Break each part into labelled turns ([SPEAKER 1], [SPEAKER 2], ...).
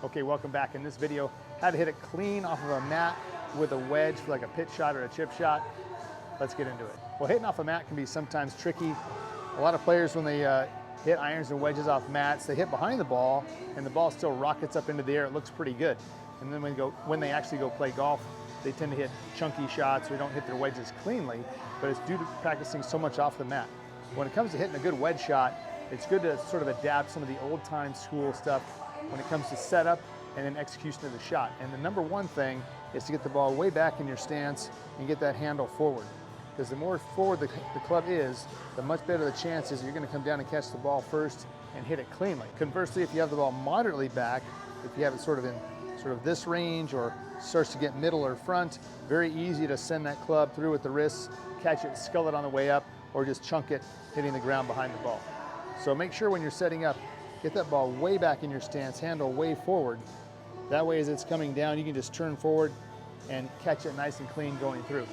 [SPEAKER 1] Okay, welcome back. In this video, how to hit it clean off of a mat with a wedge for like a pitch shot or a chip shot. Let's get into it. Well, hitting off a mat can be sometimes tricky. A lot of players, when they hit irons and wedges off mats, they hit behind the ball and the ball still rockets up into the air. It looks pretty good. And then when they actually go play golf, they tend to hit chunky shots or don't hit their wedges cleanly, but it's due to practicing so much off the mat. When it comes to hitting a good wedge shot, it's good to sort of adapt some of the old time school stuff when it comes to setup and then execution of the shot. And the number one thing is to get the ball way back in your stance and get that handle forward. Because the more forward the club is, the much better the chance is you're going to come down and catch the ball first and hit it cleanly. Conversely, if you have the ball moderately back, if you have it sort of in this range or starts to get middle or front, very easy to send that club through with the wrists, catch it, scull it on the way up, or just chunk it, hitting the ground behind the ball. So make sure when you're setting up, get that ball way back in your stance, handle way forward. That way as it's coming down, you can just turn forward and catch it nice and clean going through.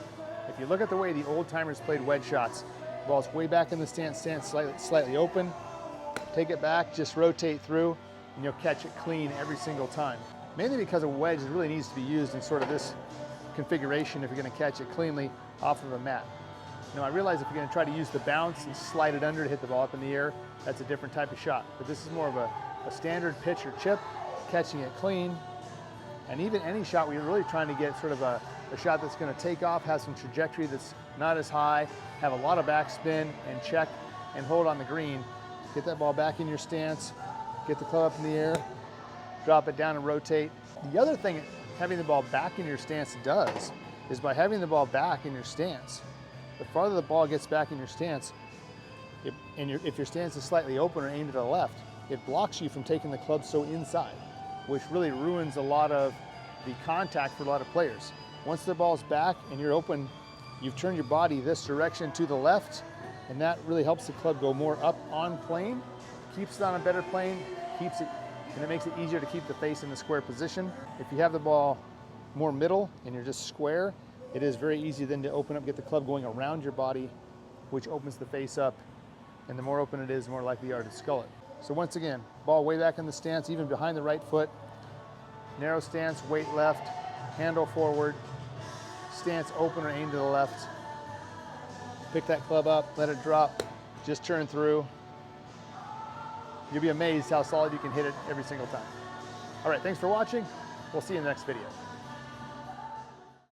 [SPEAKER 1] If you look at the way the old timers played wedge shots, the ball's way back in the stance slightly open, take it back, just rotate through, and you'll catch it clean every single time. Mainly because a wedge really needs to be used in sort of this configuration if you're going to catch it cleanly off of a mat. Now I realize if you're going to try to use the bounce and slide it under to hit the ball up in the air, that's a different type of shot. But this is more of a standard pitch or chip, catching it clean. And even any shot where you're really trying to get sort of a shot that's going to take off, have some trajectory that's not as high, have a lot of backspin and check and hold on the green. Get that ball back in your stance, get the club up in the air, drop it down and rotate. The other thing having the ball back in your stance does is by having the ball back in your stance, the farther the ball gets back in your stance, if your stance is slightly open or aimed to the left, it blocks you from taking the club so inside, which really ruins a lot of the contact for a lot of players. Once the ball's back and you're open, you've turned your body this direction to the left, and that really helps the club go more up on plane, keeps it on a better plane, and it makes it easier to keep the face in the square position. If you have the ball more middle and you're just square, it is very easy then to open up, get the club going around your body, which opens the face up. And the more open it is, the more likely you are to scull it. So once again, ball way back in the stance, even behind the right foot. Narrow stance, weight left, handle forward, stance open or aimed to the left. Pick that club up, let it drop, just turn through. You'll be amazed how solid you can hit it every single time. All right, thanks for watching. We'll see you in the next video.